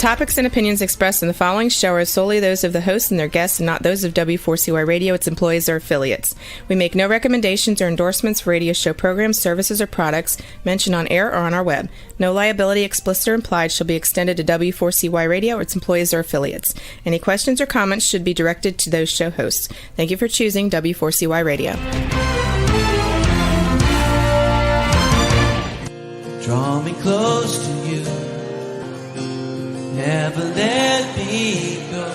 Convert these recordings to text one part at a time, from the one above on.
topics and opinions expressed in the following show are solely those of the host and their guests and not those of W4CY Radio, its employees, or affiliates. We make no recommendations or endorsements for radio show programs, services, or products mentioned on air or on our web. No liability, explicit or implied, shall be extended to W4CY Radio or its employees or affiliates. Any questions or comments should be directed to those show hosts. Thank you for choosing W4CY Radio. Draw me close to you, never let me go,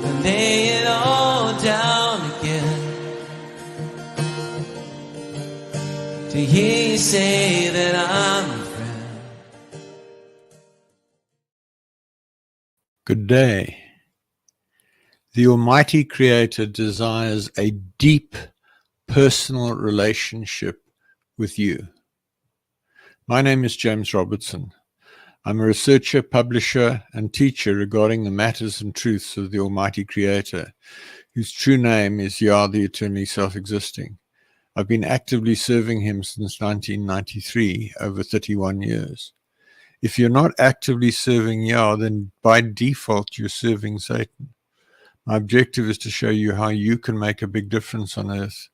and lay it all down again, to hear you say that I'm a friend. Good day. The Almighty Creator desires a deep personal relationship with you. My name is James Robertson. I'm a researcher, publisher, and teacher regarding the matters and truths of the Almighty Creator, whose true name is Yah, the eternally self-existing. I've been actively serving him since 1993, over 31 years. If you're not actively serving Yah, then by default you're serving Satan. My objective is to show you how you can make a big difference on earth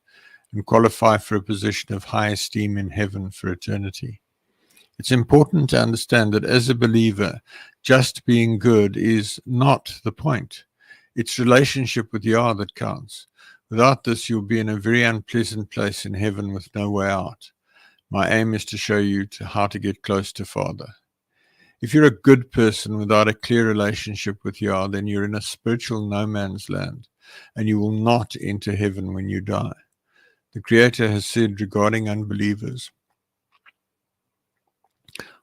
and qualify for a position of high esteem in heaven for eternity. It's important to understand that as a believer, just being good is not the point. It's relationship with Yah that counts. Without this, you'll be in a very unpleasant place in heaven with no way out. My aim is to show you how to get close to Father. If you're a good person without a clear relationship with Yah, then you're in a spiritual no man's land, and you will not enter heaven when you die. The Creator has said regarding unbelievers,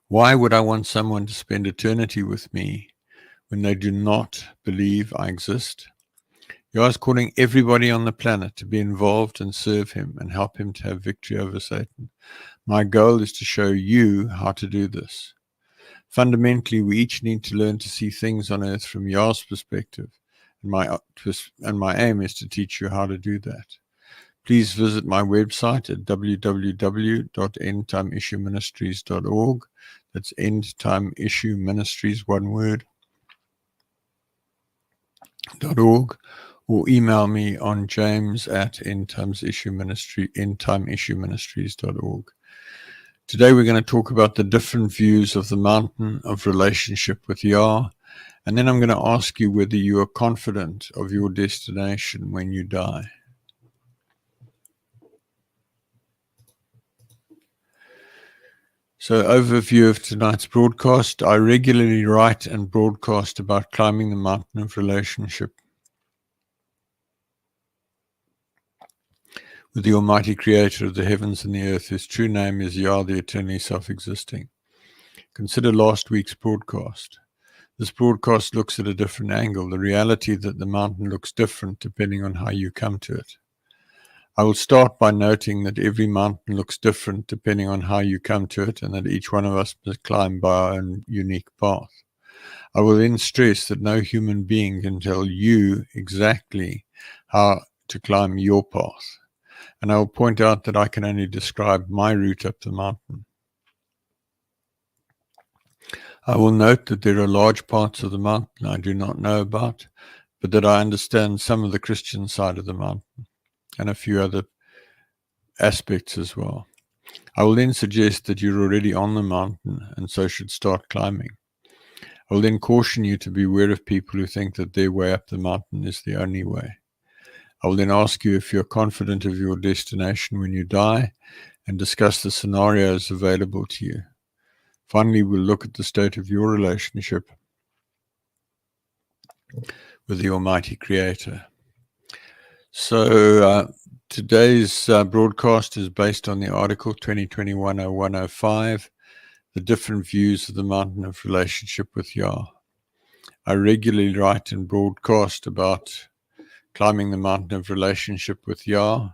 why would I want someone to spend eternity with me when they do not believe I exist? Yah is calling everybody on the planet to be involved and serve him and help him to have victory over Satan. My goal is to show you how to do this. Fundamentally, we each need to learn to see things on earth from Yah's perspective, and my aim is to teach you how to do that. Please visit my website at www.endtimeissueministries.org. That's endtimeissueministries, one word, .org, or email me on james@endtimeissueministries.org. Today we're going to talk about the different views of the mountain of relationship with Yah, and then I'm going to ask you whether you are confident of your destination when you die. So, overview of tonight's broadcast. I regularly write and broadcast about climbing the mountain of relationship with the Almighty Creator of the heavens and the earth, whose true name is Yah, the eternally self-existing. Consider last week's broadcast. This broadcast looks at a different angle, the reality that the mountain looks different depending on how you come to it. I will start by noting that every mountain looks different depending on how you come to it, and that each one of us must climb by our own unique path. I will then stress that no human being can tell you exactly how to climb your path, and I will point out that I can only describe my route up the mountain. I will note that there are large parts of the mountain I do not know about, but that I understand some of the Christian side of the mountain, and a few other aspects as well. I will then suggest that you're already on the mountain and so should start climbing. I will then caution you to beware of people who think that their way up the mountain is the only way. I will then ask you if you're confident of your destination when you die and discuss the scenarios available to you. Finally, we'll look at the state of your relationship with the Almighty Creator. So today's broadcast is based on the article 2021-0105, The Different Views of the Mountain of Relationship with Yah. I regularly write and broadcast about climbing the mountain of relationship with Yah.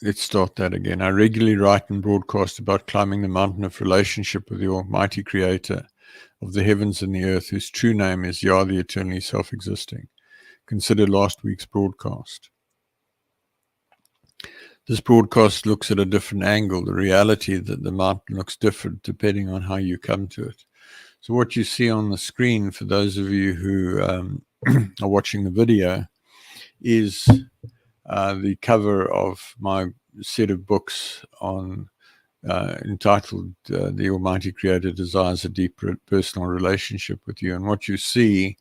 Let's start that again. I regularly write and broadcast about climbing the mountain of relationship with the Almighty Creator of the heavens and the earth, whose true name is Yah, the eternally self-existing. Consider last week's broadcast. This broadcast looks at a different angle, the reality that the mountain looks different depending on how you come to it. So what you see on the screen, for those of you who are watching the video, is the cover of my set of books on entitled The Almighty Creator Desires a Deep Personal Relationship with You. And what you see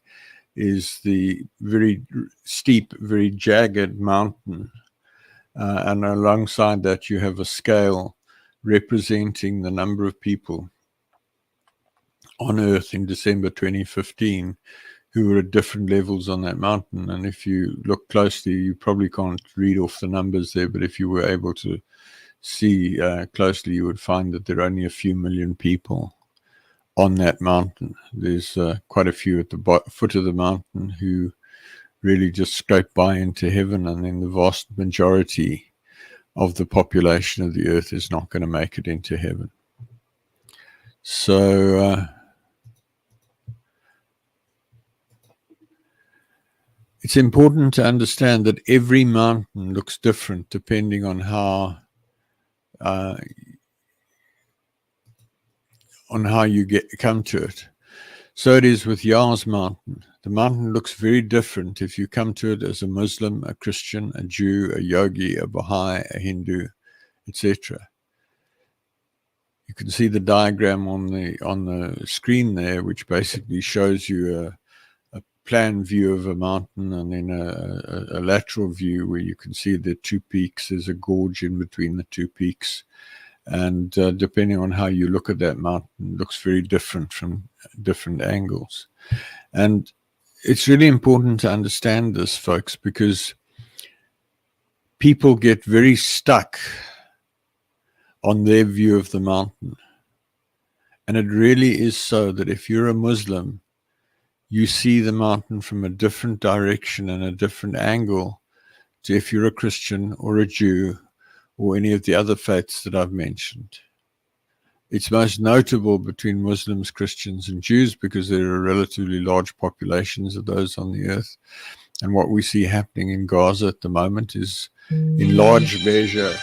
is the very steep, very jagged mountain. And alongside that, you have a scale representing the number of people on Earth in December 2015 who were at different levels on that mountain. And if you look closely, you probably can't read off the numbers there, but if you were able to see closely, you would find that there are only a few million people on that mountain. There's quite a few at the foot of the mountain who really just scrape by into heaven, and then the vast majority of the population of the earth is not going to make it into heaven. So it's important to understand that every mountain looks different depending on how you come to it. So it is with Yah's mountain. The mountain looks very different if you come to it as a Muslim, a Christian, a Jew, a yogi, a Baha'i, a Hindu, etc. You can see the diagram on the screen there, which basically shows you a plan view of a mountain, and then a lateral view where you can see the two peaks. There's a gorge in between the two peaks. And depending on how you look at that mountain, it looks very different from different angles. And it's really important to understand this, folks, because people get very stuck on their view of the mountain. And it really is so that if you're a Muslim, you see the mountain from a different direction and a different angle to if you're a Christian or a Jew or any of the other faiths that I've mentioned. It's most notable between Muslims, Christians, and Jews because there are relatively large populations of those on the earth. And what we see happening in Gaza at the moment is, in large measure,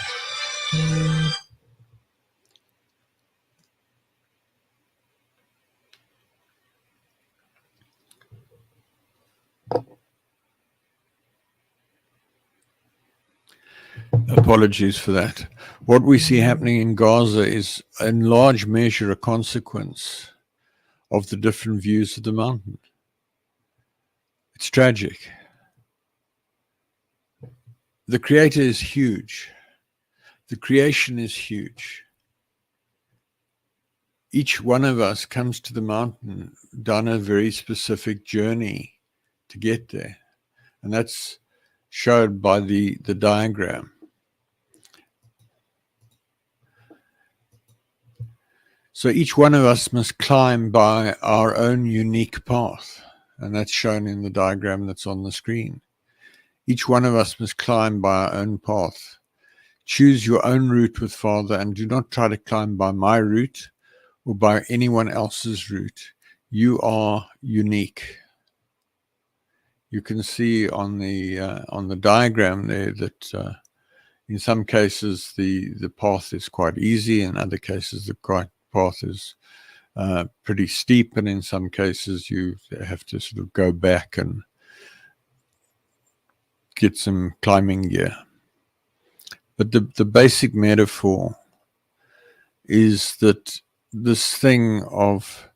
apologies for that. What we see happening in Gaza is in large measure a consequence of the different views of the mountain. It's tragic. The Creator is huge. The creation is huge. Each one of us comes to the mountain down a very specific journey to get there. And that's showed by the diagram. So each one of us must climb by our own unique path, and that's shown in the diagram that's on the screen. Each one of us must climb by our own path. Choose your own route with Father, and do not try to climb by my route or by anyone else's route. You are unique. You can see on the diagram there that in some cases the path is quite easy, in other cases the path is pretty steep, and in some cases you have to sort of go back and get some climbing gear. But the basic metaphor is that this thing of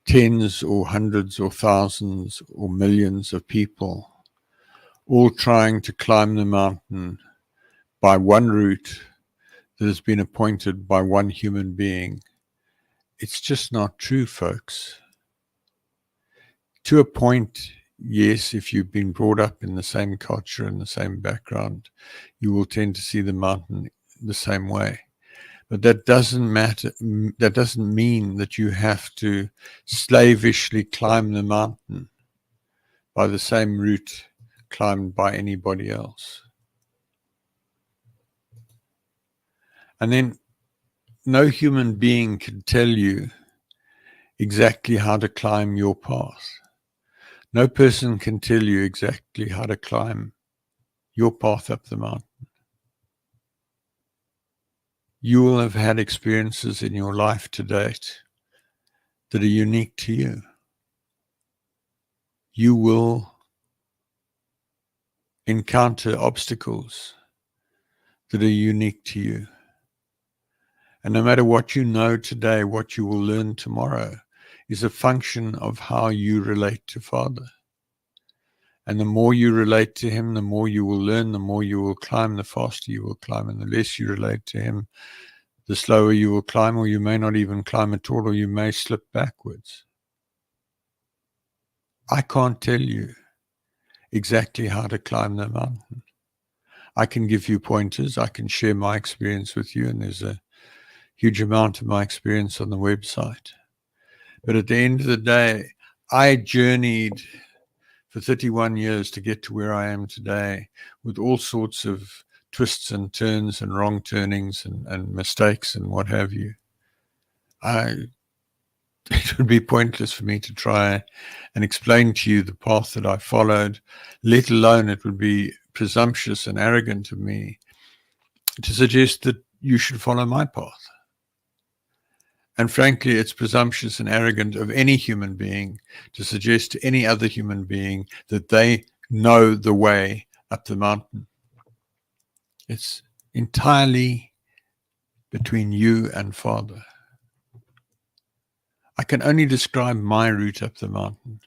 tens or hundreds or thousands or millions of people all trying to climb the mountain by one route that has been appointed by one human being. It's just not true, folks. To a point, yes, if you've been brought up in the same culture and the same background, you will tend to see the mountain the same way. But that doesn't matter. That doesn't mean that you have to slavishly climb the mountain by the same route climbed by anybody else. And then no human being can tell you exactly how to climb your path. No person can tell you exactly how to climb your path up the mountain. You will have had experiences in your life to date that are unique to you. You will encounter obstacles that are unique to you. And no matter what you know today, what you will learn tomorrow is a function of how you relate to Father. And the more you relate to him, the more you will learn, the more you will climb, the faster you will climb. And the less you relate to him, the slower you will climb, or you may not even climb at all, or you may slip backwards. I can't tell you exactly how to climb the mountain. I can give you pointers. I can share my experience with you, and there's a huge amount of my experience on the website. But at the end of the day, I journeyed for 31 years to get to where I am today, with all sorts of twists and turns and wrong turnings and mistakes and what have you. It would be pointless for me to try and explain to you the path that I followed, let alone it would be presumptuous and arrogant of me to suggest that you should follow my path. And frankly, it's presumptuous and arrogant of any human being to suggest to any other human being that they know the way up the mountain. It's entirely between you and Father. I can only describe my route up the mountain,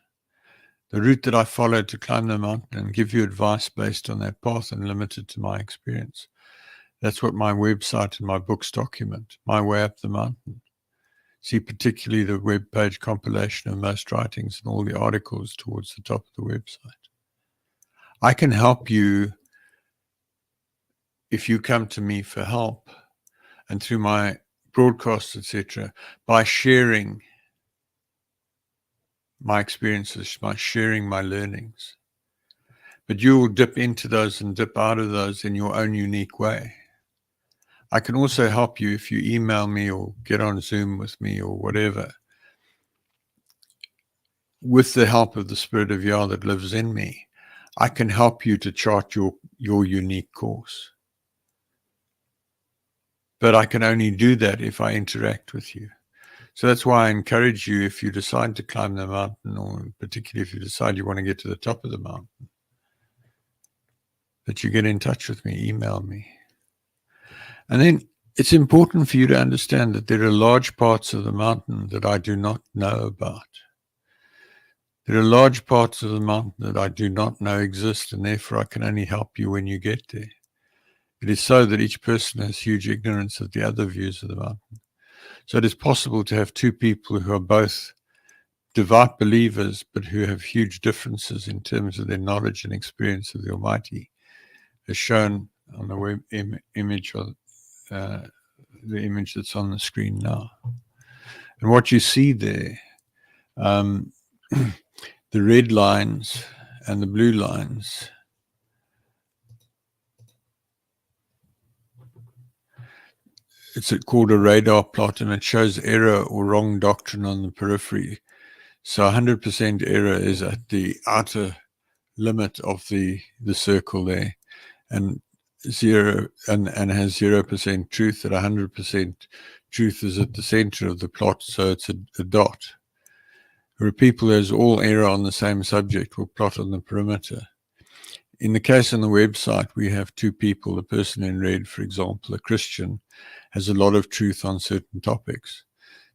the route that I followed to climb the mountain, and give you advice based on that path and limited to my experience. That's what my website and my books document, my way up the mountain. See particularly the web page compilation of most writings and all the articles towards the top of the website. I can help you if you come to me for help and through my broadcasts, etc., by sharing my experiences, by sharing my learnings. But you will dip into those and dip out of those in your own unique way. I can also help you if you email me or get on Zoom with me or whatever, with the help of the Spirit of Yah that lives in me. I can help you to chart your unique course. But I can only do that if I interact with you. So that's why I encourage you, if you decide to climb the mountain, or particularly if you decide you want to get to the top of the mountain, that you get in touch with me, email me. And then it's important for you to understand that there are large parts of the mountain that I do not know about. There are large parts of the mountain that I do not know exist, and therefore I can only help you when you get there. It is so that each person has huge ignorance of the other views of the mountain. So it is possible to have two people who are both devout believers, but who have huge differences in terms of their knowledge and experience of the Almighty, as shown on the web image of the image that's on the screen now. And what you see there, the red lines and the blue lines, it's called a radar plot, and it shows error or wrong doctrine on the periphery. So 100% error is at the outer limit of the circle there, and zero and has 0% truth. At 100% truth is at the center of the plot, so it's a dot. Where people who's all error on the same subject will plot on the perimeter. In the case on the website, we have two people. The person in red, for example, a Christian, has a lot of truth on certain topics.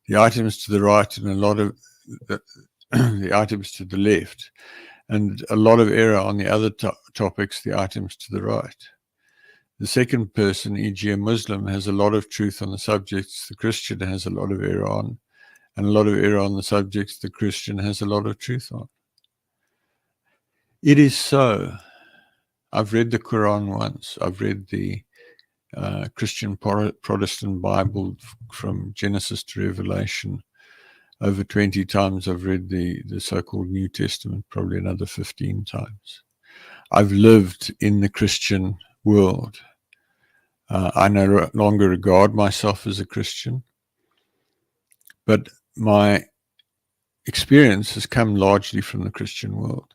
The items to the right and a lot of the items to the left, and a lot of error on the other topics, the items to the right. The second person, e.g. a Muslim, has a lot of truth on the subjects the Christian has a lot of error on, and a lot of error on the subjects the Christian has a lot of truth on. It is so. I've read the Quran once. I've read the Christian Protestant Bible from Genesis to Revelation over 20 times. I've read the so-called New Testament probably another 15 times. I've lived in the Christian world. I no longer regard myself as a Christian, but my experience has come largely from the Christian world.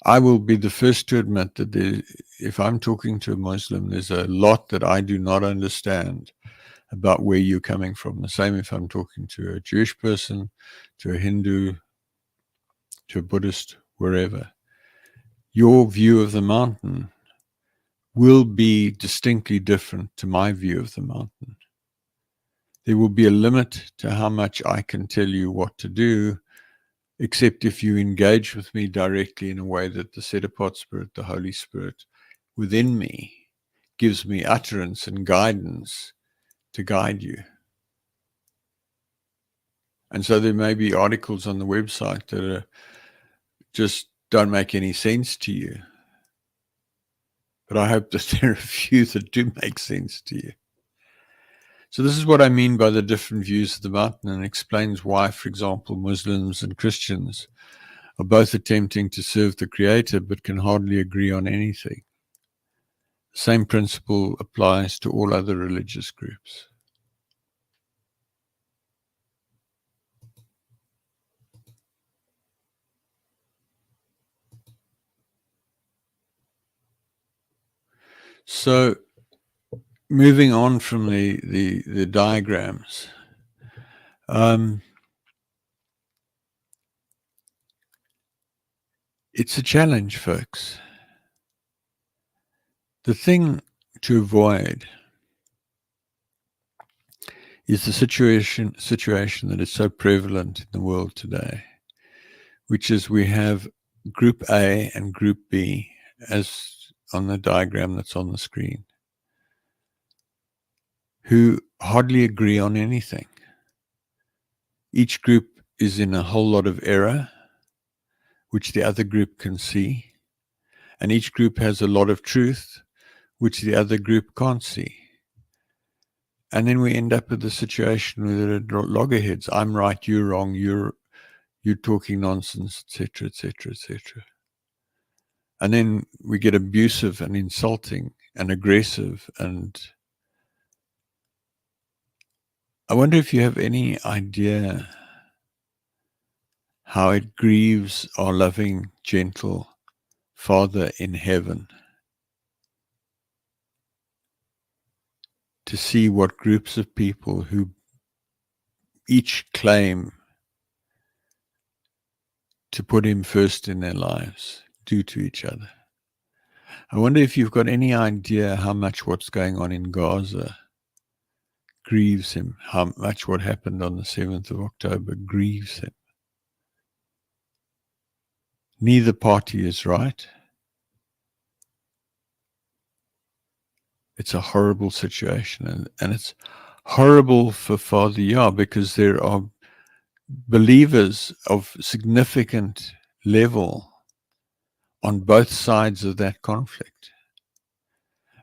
I will be the first to admit that if I'm talking to a Muslim, there's a lot that I do not understand about where you're coming from. The same if I'm talking to a Jewish person, to a Hindu, to a Buddhist, wherever. Your view of the mountain will be distinctly different to my view of the mountain. There will be a limit to how much I can tell you what to do, except if you engage with me directly in a way that the set-apart Spirit, the Holy Spirit within me, gives me utterance and guidance to guide you. And so there may be articles on the website that just don't make any sense to you. But I hope that there are a few that do make sense to you. So this is what I mean by the different views of the mountain, and explains why, for example, Muslims and Christians are both attempting to serve the Creator but can hardly agree on anything. The same principle applies to all other religious groups. So moving on from the diagrams, it's a challenge, folks. The thing to avoid is the situation that is so prevalent in the world today, which is we have Group A and Group B, as on the diagram that's on the screen, who hardly agree on anything. Each group is in a whole lot of error, which the other group can see, and each group has a lot of truth, which the other group can't see. And then we end up with the situation where there are loggerheads. I'm right, you're wrong, you're talking nonsense, etc., etc., etc. And then we get abusive and insulting and aggressive. And I wonder if you have any idea how it grieves our loving, gentle Father in heaven to see what groups of people who each claim to put him first in their lives do to each other. I wonder if you've got any idea how much what's going on in Gaza grieves him, how much what happened on the 7th of October grieves him. Neither party is right. It's a horrible situation, and it's horrible for Father Yah, because there are believers of significant level on both sides of that conflict.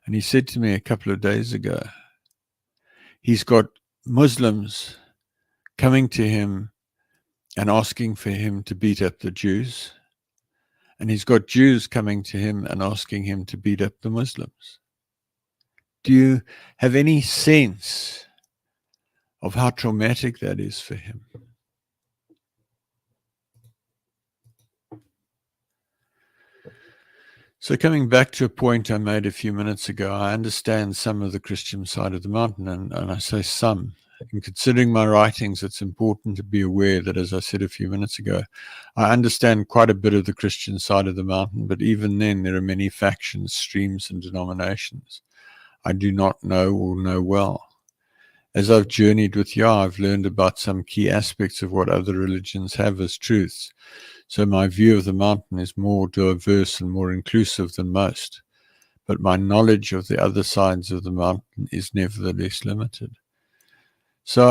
And he said to me a couple of days ago, he's got Muslims coming to him and asking for him to beat up the Jews, and he's got Jews coming to him and asking him to beat up the Muslims. Do you have any sense of how traumatic that is for him? So coming back to a point I made a few minutes ago, I understand some of the Christian side of the mountain, and I say some. In considering my writings, it's important to be aware that, as I said a few minutes ago, I understand quite a bit of the Christian side of the mountain, but even then there are many factions, streams, and denominations I do not know or know well. As I've journeyed with Yah, I've learned about some key aspects of what other religions have as truths. So my view of the mountain is more diverse and more inclusive than most. But my knowledge of the other sides of the mountain is nevertheless limited. So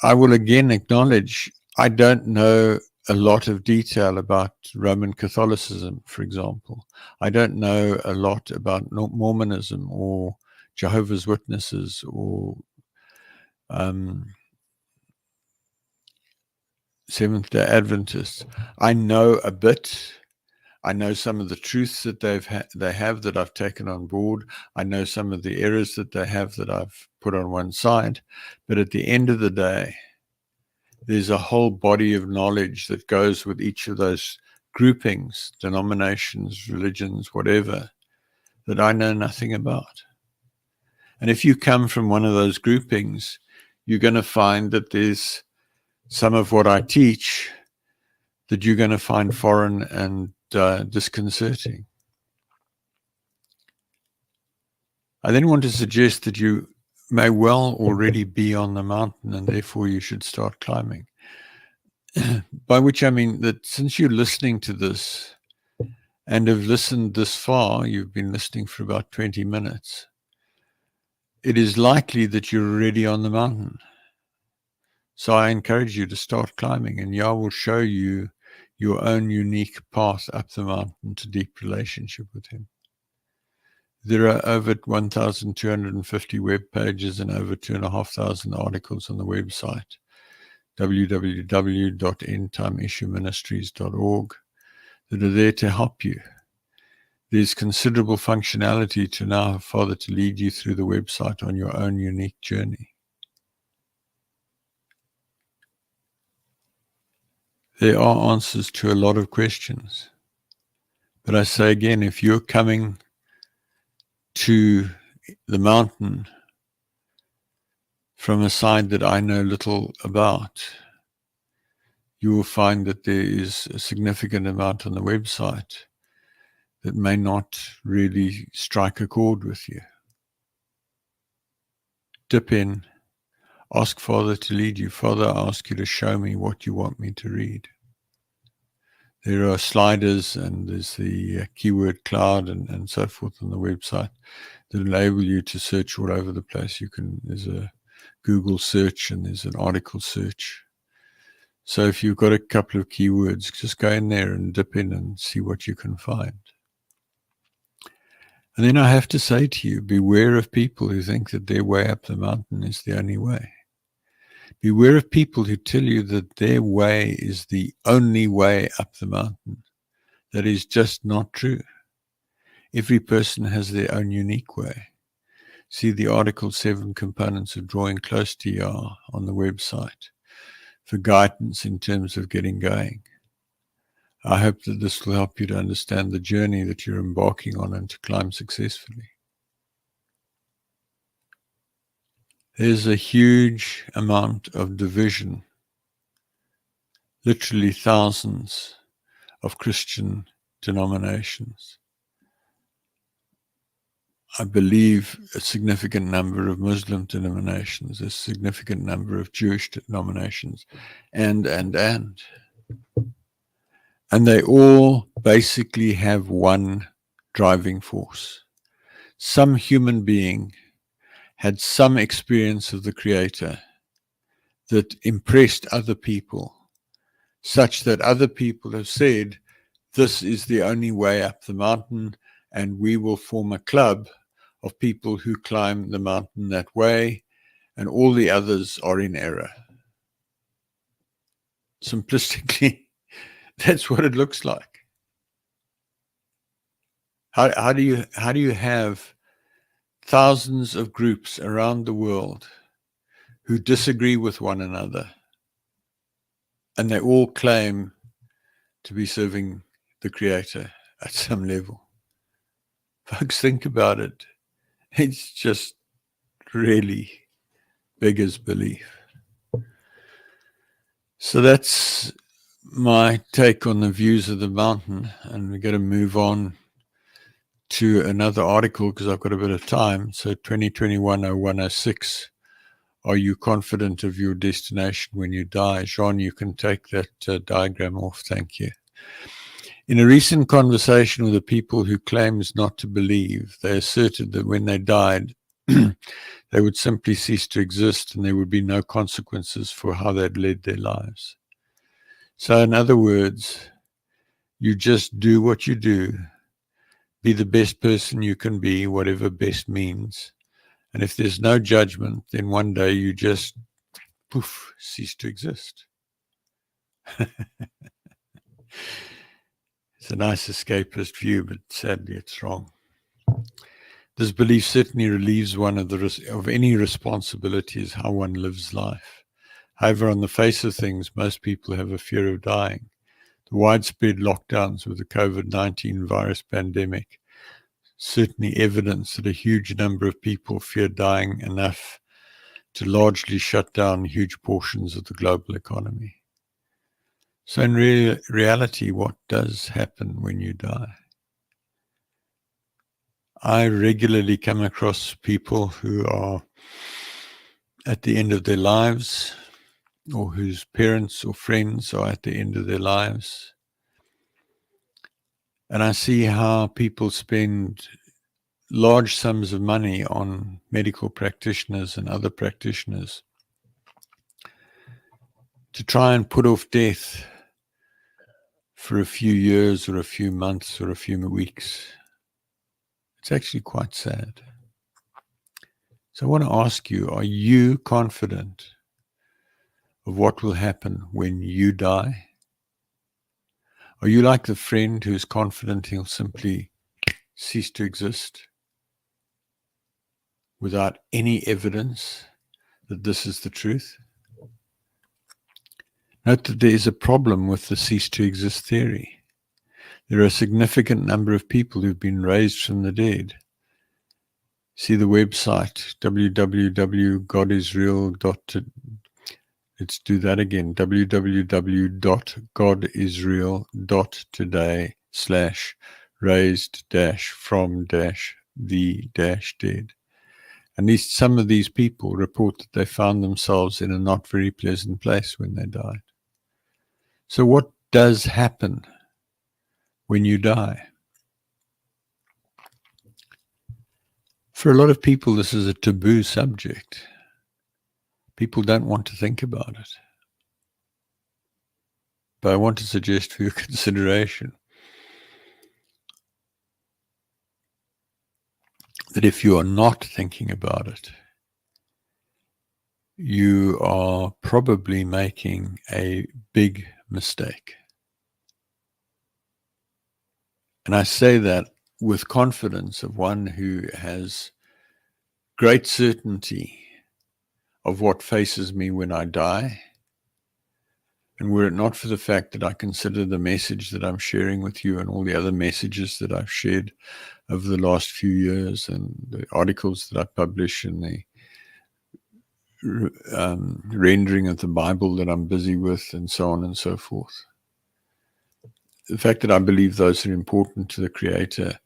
I will again acknowledge I don't know a lot of detail about Roman Catholicism, for example. I don't know a lot about Mormonism or Jehovah's Witnesses or Seventh-day Adventists. I know a bit. I know some of the truths that they have that I've taken on board. I know some of the errors that they have that I've put on one side. But at the end of the day, there's a whole body of knowledge that goes with each of those groupings, denominations, religions, whatever, that I know nothing about. And if you come from one of those groupings, you're going to find that there's some of what I teach that you're going to find foreign and disconcerting. I then want to suggest that you may well already be on the mountain, and therefore you should start climbing. By which I mean that since you're listening to this and have listened this far, you've been listening for about 20 minutes, it is likely that you're already on the mountain. So I encourage you to start climbing, and Yah will show you your own unique path up the mountain to deep relationship with Him. There are over 1,250 web pages and over 2,500 articles on the website, www.endtimeissueministries.org, that are there to help you. There's considerable functionality to now, Father, to lead you through the website on your own unique journey. There are answers to a lot of questions. But I say again, if you're coming to the mountain from a side that I know little about, you will find that there is a significant amount on the website that may not really strike a chord with you. Dip in, ask Father to lead you. Father, I ask you to show me what you want me to read. There are sliders and there's the keyword cloud and so forth on the website that enable you to search all over the place. There's a Google search and there's an article search. So if you've got a couple of keywords, just go in there and dip in and see what you can find. And then I have to say to you, beware of people who think that their way up the mountain is the only way. Beware of people who tell you that their way is the only way up the mountain. That is just not true. Every person has their own unique way. See the article 7 Components of Drawing Close to Yah on the website for guidance in terms of getting going. I hope that this will help you to understand the journey that you're embarking on and to climb successfully. There's a huge amount of division, literally thousands of Christian denominations. I believe a significant number of Muslim denominations, a significant number of Jewish denominations, and they all basically have one driving force. Some human being had some experience of the Creator that impressed other people, such that other people have said, this is the only way up the mountain, and we will form a club of people who climb the mountain that way, and all the others are in error. Simplistically, that's what it looks like. How do you have thousands of groups around the world who disagree with one another, and they all claim to be serving the Creator at some level? Folks, think about it. It's just really beggars belief. So that's my take on the views of the mountain, and we're going to move on to another article because I've got a bit of time. So 2021-0106, are you confident of your destination when you die? Jean, you can take that diagram off. Thank you. In a recent conversation with a people who claims not to believe, they asserted that when they died, they would simply cease to exist and there would be no consequences for how they'd led their lives. So in other words, you just do what you do. Be the best person you can be, whatever best means. And if there's no judgment, then one day you just, poof, cease to exist. It's a nice escapist view, but sadly it's wrong. This belief certainly relieves one of any responsibility as how one lives life. However, on the face of things, most people have a fear of dying. The widespread lockdowns with the COVID-19 virus pandemic certainly evidence that a huge number of people fear dying enough to largely shut down huge portions of the global economy. So in reality, what does happen when you die? I regularly come across people who are at the end of their lives, or whose parents or friends are at the end of their lives. And I see how people spend large sums of money on medical practitioners and other practitioners to try and put off death for a few years or a few months or a few weeks. It's actually quite sad. So I want to ask you, are you confident of what will happen when you die? Are you like the friend who's confident he'll simply cease to exist without any evidence that this is the truth? Note that there is a problem with the cease to exist theory. There are a significant number of people who've been raised from the dead. See the website www.godisreal.today. Let's do that again, www.godisrael.today/raised-from-the-dead. At least some of these people report that they found themselves in a not very pleasant place when they died. So what does happen when you die? For a lot of people, this is a taboo subject. People don't want to think about it. But I want to suggest for your consideration that if you are not thinking about it, you are probably making a big mistake. And I say that with confidence of one who has great certainty of what faces me when I die. And were it not for the fact that I consider the message that I'm sharing with you and all the other messages that I've shared over the last few years and the articles that I publish and the rendering of the Bible that I'm busy with and so on and so forth. The fact that I believe those are important to the Creator,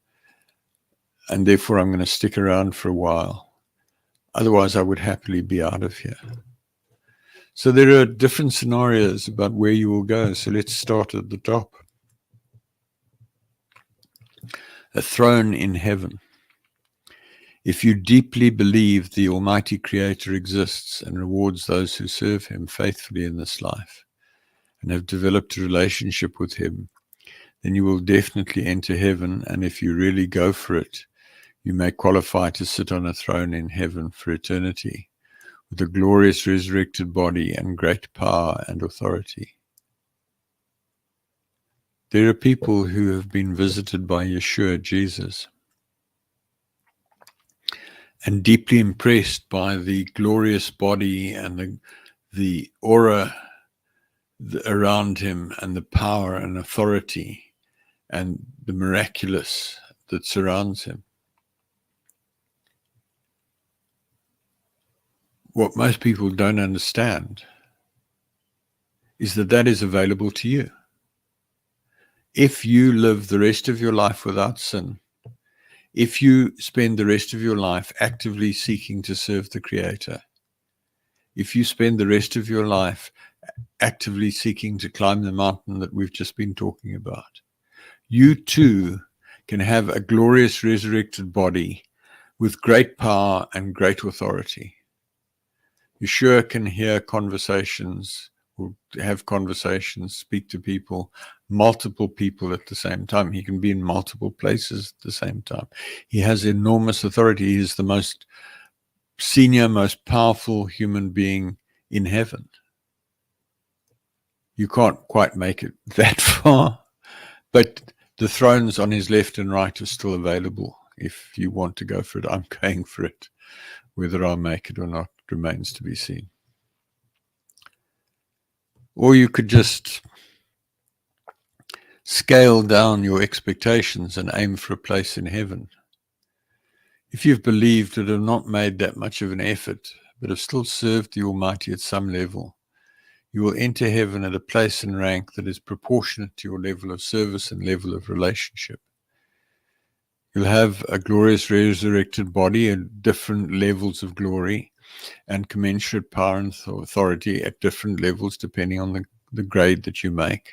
and therefore I'm going to stick around for a while. Otherwise, I would happily be out of here. So there are different scenarios about where you will go. So let's start at the top. A throne in heaven. If you deeply believe the Almighty Creator exists and rewards those who serve Him faithfully in this life and have developed a relationship with Him, then you will definitely enter heaven. And if you really go for it, you may qualify to sit on a throne in heaven for eternity with a glorious resurrected body and great power and authority. There are people who have been visited by Yeshua, Jesus, and deeply impressed by the glorious body and the aura around him and the power and authority and the miraculous that surrounds him. What most people don't understand is that that is available to you. If you live the rest of your life without sin, if you spend the rest of your life actively seeking to serve the Creator, if you spend the rest of your life actively seeking to climb the mountain that we've just been talking about, you too can have a glorious resurrected body with great power and great authority. Yeshua can hear conversations or have conversations, speak to people, multiple people at the same time. He can be in multiple places at the same time. He has enormous authority. He is the most senior, most powerful human being in heaven. You can't quite make it that far, but the thrones on his left and right are still available if you want to go for it. I'm going for it. Whether I'll make it or not remains to be seen. Or you could just scale down your expectations and aim for a place in heaven. If you've believed but have not made that much of an effort, but have still served the Almighty at some level, you will enter heaven at a place and rank that is proportionate to your level of service and level of relationship. You'll have a glorious resurrected body at different levels of glory and commensurate power and authority at different levels depending on the grade that you make,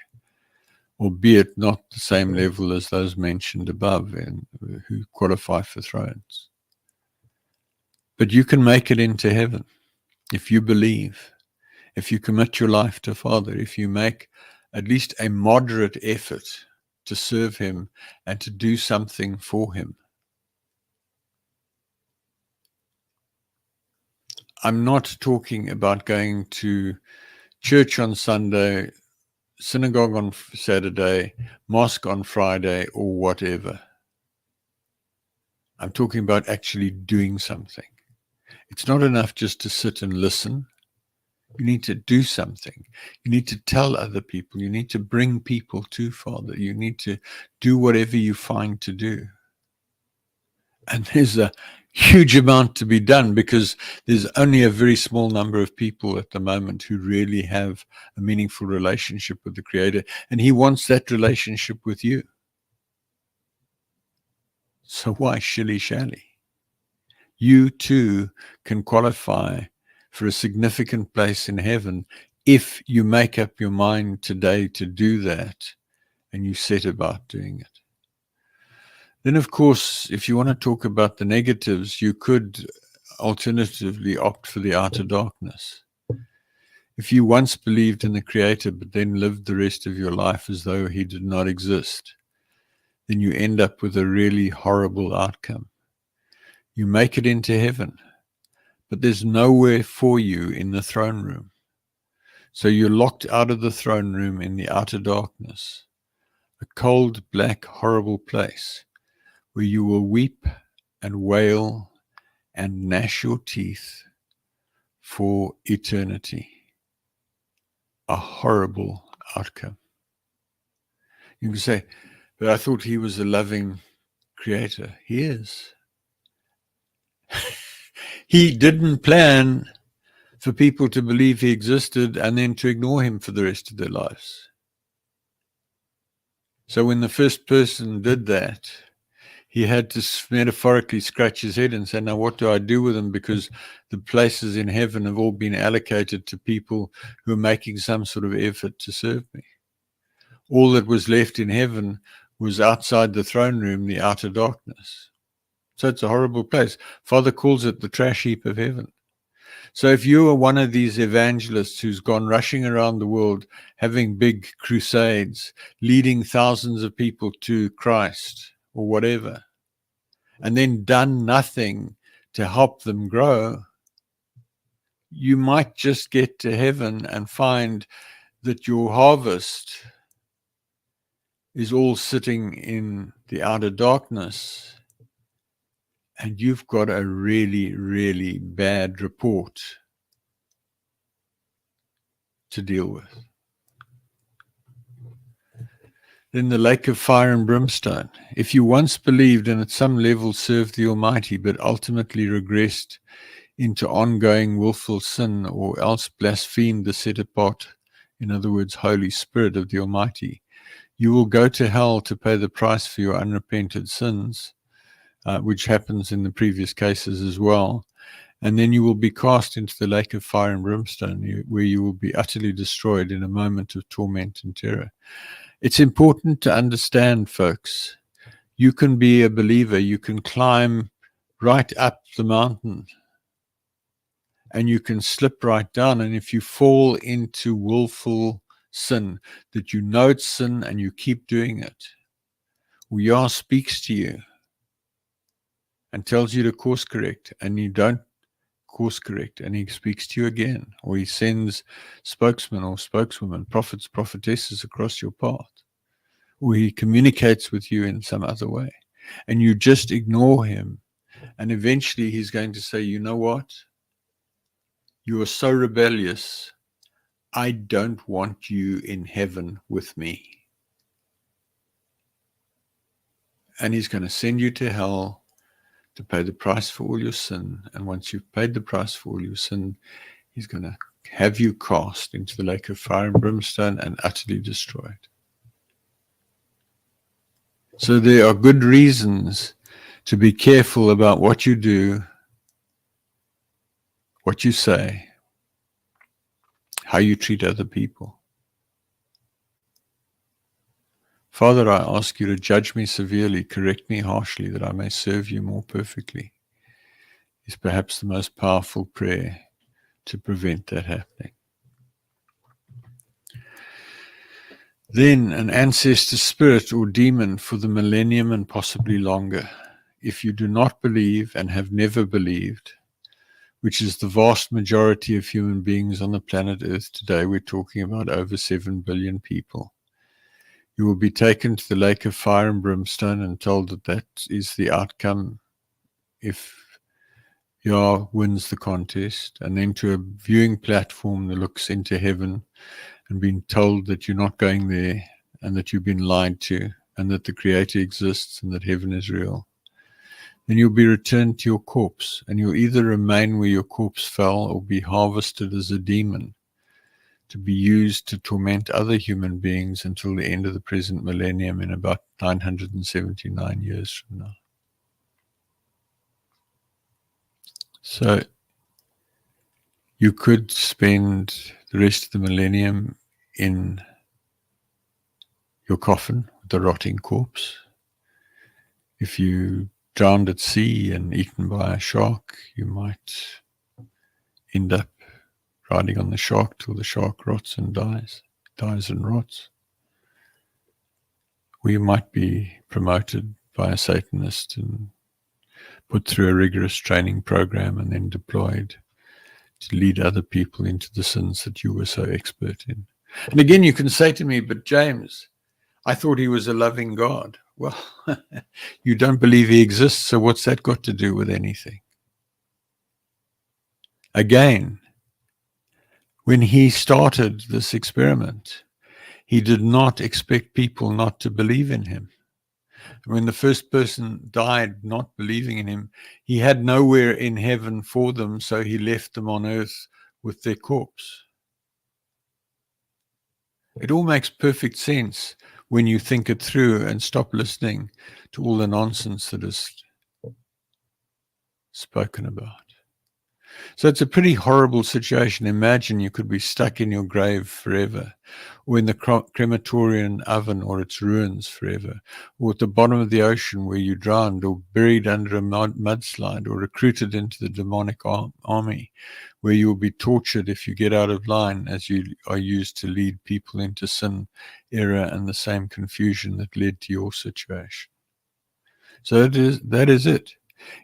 albeit not the same level as those mentioned above and who qualify for thrones. But you can make it into heaven if you believe, if you commit your life to Father, if you make at least a moderate effort to serve him and to do something for him. I'm not talking about going to church on Sunday, synagogue on Saturday, mosque on Friday, or whatever. I'm talking about actually doing something. It's not enough just to sit and listen. You need to do something. You need to tell other people. You need to bring people to Father. You need to do whatever you find to do. And there's a huge amount to be done because there's only a very small number of people at the moment who really have a meaningful relationship with the Creator. And he wants that relationship with you. So why shilly-shally? You too can qualify for a significant place in heaven if you make up your mind today to do that and you set about doing it. Then, of course, if you want to talk about the negatives, you could alternatively opt for the outer darkness. If you once believed in the Creator but then lived the rest of your life as though he did not exist, then you end up with a really horrible outcome. You make it into heaven, but there's nowhere for you in the throne room. So you're locked out of the throne room in the outer darkness, a cold, black, horrible place where you will weep and wail and gnash your teeth for eternity. A horrible outcome. You can say, but I thought he was a loving Creator. He is. He didn't plan for people to believe he existed and then to ignore him for the rest of their lives. So when the first person did that, he had to metaphorically scratch his head and say, now what do I do with them? Because the places in heaven have all been allocated to people who are making some sort of effort to serve me. All that was left in heaven was outside the throne room, the outer darkness. So it's a horrible place. Father calls it the trash heap of heaven. So if you are one of these evangelists who's gone rushing around the world, having big crusades, leading thousands of people to Christ or whatever, and then done nothing to help them grow, you might just get to heaven and find that your harvest is all sitting in the outer darkness, and you've got a really, really bad report to deal with. Then the lake of fire and brimstone. If you once believed and at some level served the Almighty, but ultimately regressed into ongoing willful sin or else blasphemed the set apart, in other words, Holy Spirit of the Almighty, you will go to hell to pay the price for your unrepented sins, which happens in the previous cases as well. And then you will be cast into the lake of fire and brimstone, where you will be utterly destroyed in a moment of torment and terror. It's important to understand, folks, you can be a believer, you can climb right up the mountain, and you can slip right down. And if you fall into willful sin, that you know it's sin and you keep doing it, Yah speaks to you and tells you to course correct, and you don't course correct, and he speaks to you again, or he sends spokesmen or spokeswomen, prophets, prophetesses across your path, or he communicates with you in some other way, and you just ignore him, and eventually he's going to say, you know what? You are so rebellious, I don't want you in heaven with me. And he's going to send you to hell to pay the price for all your sin. And once you've paid the price for all your sin, he's going to have you cast into the lake of fire and brimstone and utterly destroyed. So there are good reasons to be careful about what you do, what you say, how you treat other people. Father, I ask you to judge me severely, correct me harshly, that I may serve you more perfectly, is perhaps the most powerful prayer to prevent that happening. Then an ancestor spirit or demon for the millennium and possibly longer. If you do not believe and have never believed, which is the vast majority of human beings on the planet Earth today, we're talking about over 7 billion people, you will be taken to the lake of fire and brimstone and told that that is the outcome if Yah wins the contest, and then to a viewing platform that looks into heaven and being told that you're not going there and that you've been lied to and that the Creator exists and that heaven is real. Then you'll be returned to your corpse, and you'll either remain where your corpse fell or be harvested as a demon to be used to torment other human beings until the end of the present millennium in about 979 years from now. So you could spend the rest of the millennium in your coffin with a rotting corpse. If you drowned at sea and eaten by a shark, you might end up riding on the shark till the shark rots and dies and rots. Or you might be promoted by a Satanist and put through a rigorous training program and then deployed to lead other people into the sins that you were so expert in. And again, you can say to me, but James, I thought he was a loving God. Well, you don't believe he exists, so what's that got to do with anything? Again, when he started this experiment, he did not expect people not to believe in him. When the first person died not believing in him, he had nowhere in heaven for them, so he left them on earth with their corpse. It all makes perfect sense when you think it through and stop listening to all the nonsense that is spoken about. So it's a pretty horrible situation. Imagine you could be stuck in your grave forever, or in the crematorium oven or its ruins forever, or at the bottom of the ocean where you drowned, or buried under a mudslide, or recruited into the demonic army, where you will be tortured if you get out of line, as you are used to lead people into sin, error, and the same confusion that led to your situation. So that is it.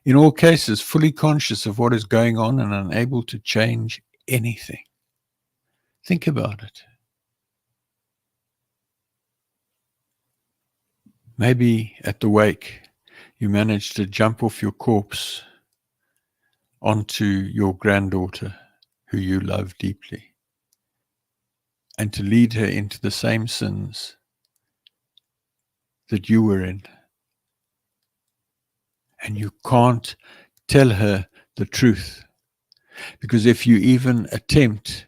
In all cases, fully conscious of what is going on and unable to change anything. Think about it. Maybe at the wake, you managed to jump off your corpse onto your granddaughter, who you love deeply, and to lead her into the same sins that you were in. And you can't tell her the truth. Because if you even attempt,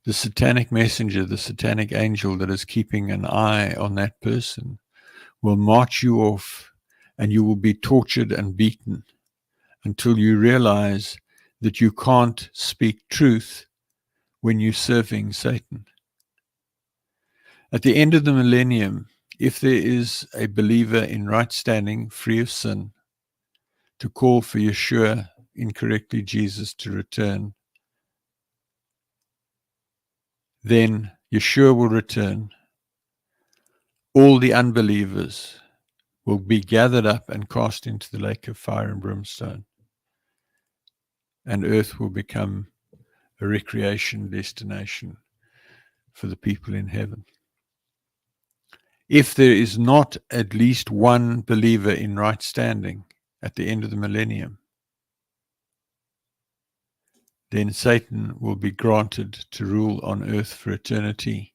the satanic messenger, the satanic angel that is keeping an eye on that person, will march you off, and you will be tortured and beaten until you realize that you can't speak truth when you're serving Satan. At the end of the millennium, if there is a believer in right standing, free of sin, to call for Yeshua, incorrectly Jesus, to return, then Yeshua will return. All the unbelievers will be gathered up and cast into the lake of fire and brimstone. And earth will become a recreation destination for the people in heaven. If there is not at least one believer in right standing at the end of the millennium, then Satan will be granted to rule on earth for eternity.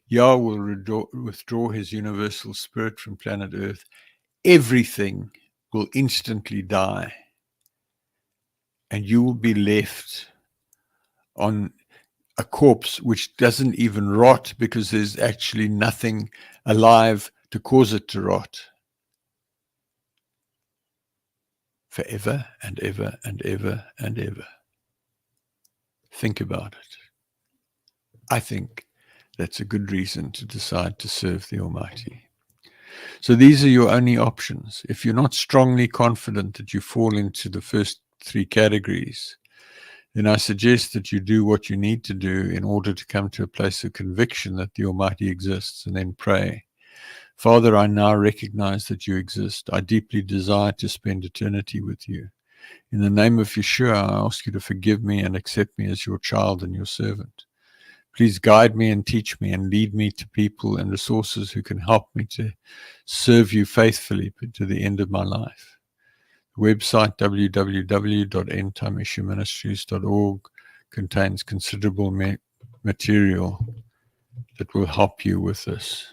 Yah will withdraw his universal spirit from planet earth. Everything will instantly die and you will be left on a corpse which doesn't even rot because there's actually nothing alive to cause it to rot. Forever and ever and ever and ever. Think about it. I think that's a good reason to decide to serve the Almighty. So these are your only options. If you're not strongly confident that you fall into the first three categories, then I suggest that you do what you need to do in order to come to a place of conviction that the Almighty exists, and then pray. Father, I now recognize that you exist. I deeply desire to spend eternity with you. In the name of Yeshua, I ask you to forgive me and accept me as your child and your servant. Please guide me and teach me and lead me to people and resources who can help me to serve you faithfully to the end of my life. The website www.endtimeissueministries.org contains considerable material that will help you with this.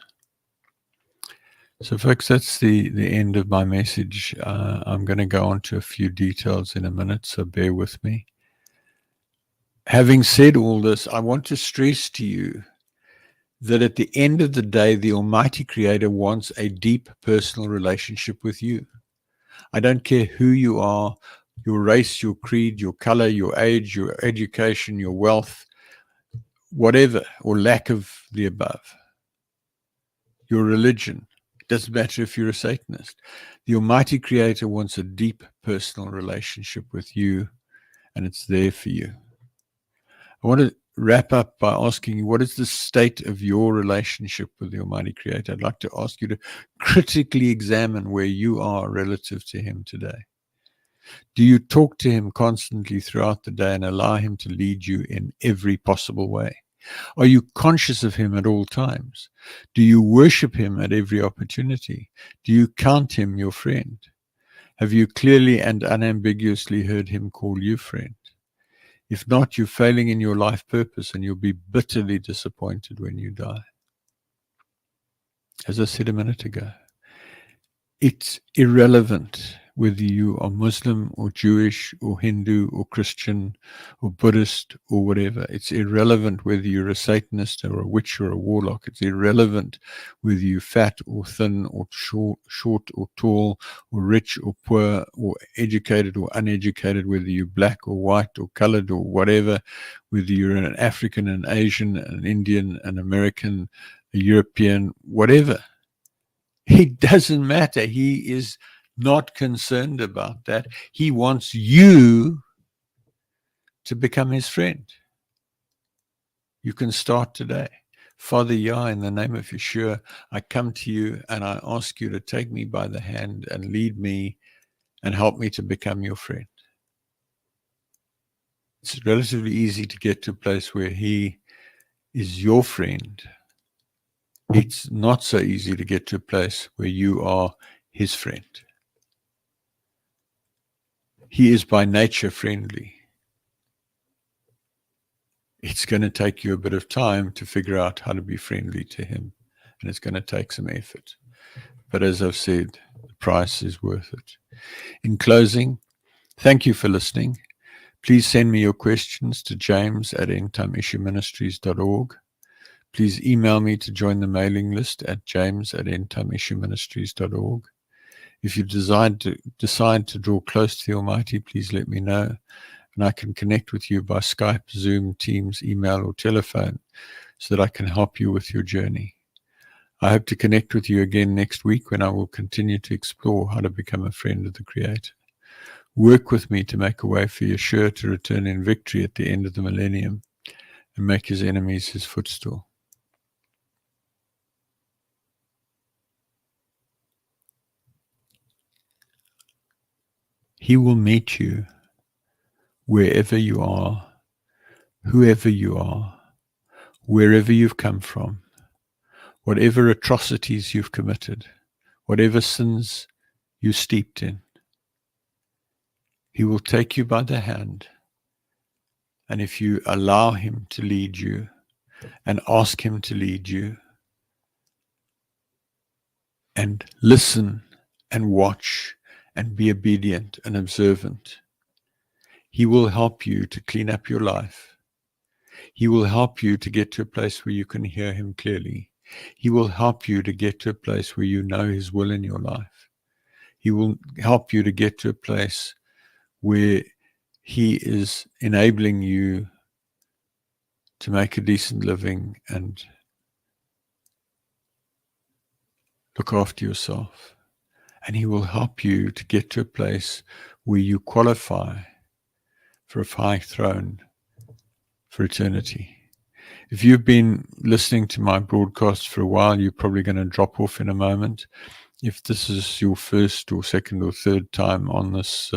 So folks, that's the end of my message. I'm going to go on to a few details in a minute, so bear with me. Having said all this, I want to stress to you that at the end of the day, the Almighty Creator wants a deep personal relationship with you. I don't care who you are, your race, your creed, your color, your age, your education, your wealth, whatever, or lack of the above. Your religion. It doesn't matter if you're a Satanist. The Almighty Creator wants a deep personal relationship with you, and it's there for you. I want to wrap up by asking you, what is the state of your relationship with the Almighty Creator? I'd like to ask you to critically examine where you are relative to Him today. Do you talk to Him constantly throughout the day and allow Him to lead you in every possible way? Are you conscious of Him at all times? Do you worship Him at every opportunity? Do you count Him your friend? Have you clearly and unambiguously heard Him call you friend? If not, you're failing in your life purpose and you'll be bitterly disappointed when you die. As I said a minute ago, it's irrelevant whether you are Muslim or Jewish or Hindu or Christian or Buddhist or whatever. It's irrelevant whether you're a Satanist or a witch or a warlock. It's irrelevant whether you're fat or thin or short or tall or rich or poor or educated or uneducated, whether you're black or white or colored or whatever, whether you're an African, an Asian, an Indian, an American, a European, whatever. It doesn't matter. He is not concerned about that. He wants you to become his friend. You can start today. Father Yah, in the name of Yeshua, I come to you and I ask you to take me by the hand and lead me and help me to become your friend. It's relatively easy to get to a place where he is your friend. It's not so easy to get to a place where you are his friend. He is by nature friendly. It's going to take you a bit of time to figure out how to be friendly to him. And it's going to take some effort. But as I've said, the price is worth it. In closing, thank you for listening. Please send me your questions to james@endtimeissueministries.org. Please email me to join the mailing list at james@endtimeissueministries.org. If you decide to draw close to the Almighty, please let me know. And I can connect with you by Skype, Zoom, Teams, email, or telephone so that I can help you with your journey. I hope to connect with you again next week when I will continue to explore how to become a friend of the Creator. Work with me to make a way for Yeshua to return in victory at the end of the millennium and make his enemies his footstool. He will meet you wherever you are, whoever you are, wherever you've come from, whatever atrocities you've committed, whatever sins you're steeped in. He will take you by the hand, and if you allow him to lead you and ask him to lead you and listen and watch and be obedient and observant, He will help you to clean up your life. He will help you to get to a place where you can hear him clearly. He will help you to get to a place where you know his will in your life. He will help you to get to a place where he is enabling you to make a decent living and look after yourself. And he will help you to get to a place where you qualify for a high throne for eternity. If you've been listening to my broadcast for a while, you're probably going to drop off in a moment. If this is your first or second or third time on this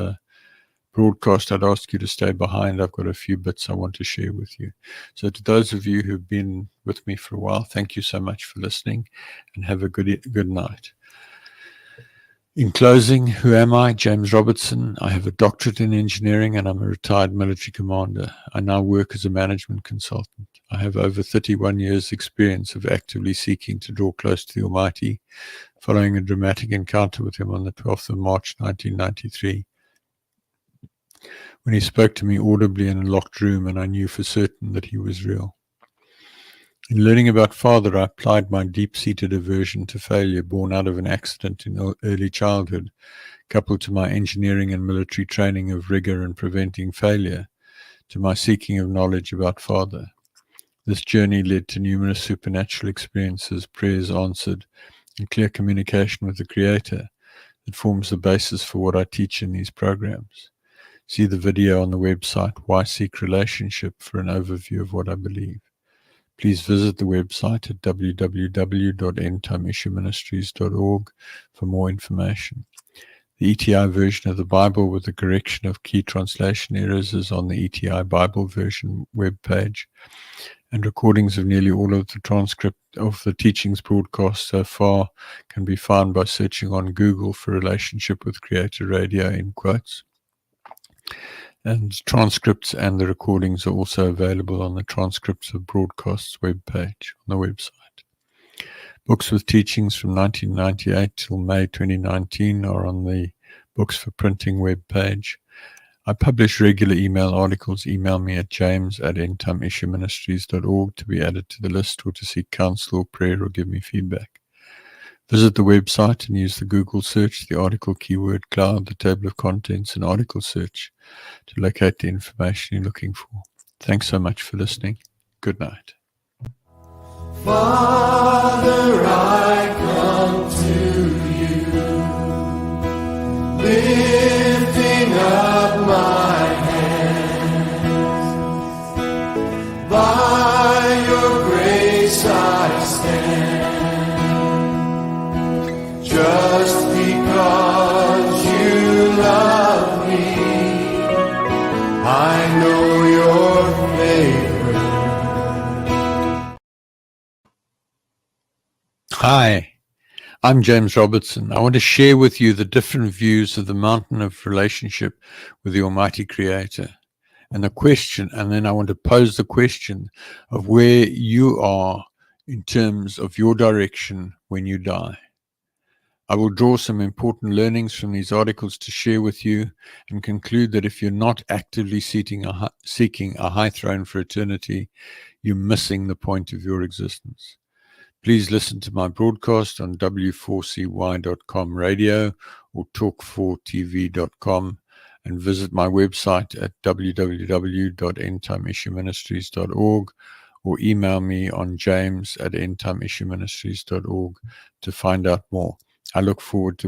broadcast, I'd ask you to stay behind. I've got a few bits I want to share with you. So to those of you who've been with me for a while, thank you so much for listening, and have a good night. In closing, who am I? James Robertson. I have a doctorate in engineering and I'm a retired military commander. I now work as a management consultant. I have over 31 years' experience of actively seeking to draw close to the Almighty, following a dramatic encounter with him on the 12th of March 1993, when he spoke to me audibly in a locked room and I knew for certain that he was real. In learning about Father, I applied my deep-seated aversion to failure born out of an accident in early childhood, coupled to my engineering and military training of rigor and preventing failure, to my seeking of knowledge about Father. This journey led to numerous supernatural experiences, prayers answered, and clear communication with the Creator that forms the basis for what I teach in these programs. See the video on the website Why Seek Relationship for an overview of what I believe. Please visit the website at www.endtimeissueministries.org for more information. The ETI version of the Bible with the correction of key translation errors is on the ETI Bible version webpage, and recordings of nearly all of the transcript of the teachings broadcast so far can be found by searching on Google for Relationship with Creator Radio in quotes. And transcripts and the recordings are also available on the Transcripts of Broadcasts webpage on the website. Books with teachings from 1998 till May 2019 are on the Books for Printing webpage. I publish regular email articles. Email me at james@endtimeissueministries.org to be added to the list or to seek counsel or prayer or give me feedback. Visit the website and use the Google search, the article keyword cloud, the table of contents, and article search to locate the information you're looking for. Thanks so much for listening. Good night. Father, I come to you, lifting up my hands. By your grace I stand, just because you love me. I know your favor. Hi, I'm James Robertson. I want to share with you the different views of the mountain of relationship with the Almighty Creator. And the question, and then I want to pose the question of where you are in terms of your direction when you die. I will draw some important learnings from these articles to share with you and conclude that if you're not actively seeking a high throne for eternity, you're missing the point of your existence. Please listen to my broadcast on w4cy.com radio or talk4tv.com and visit my website at www.endtimeissueministries.org or email me on james@endtimeissueministries.org to find out more. I look forward to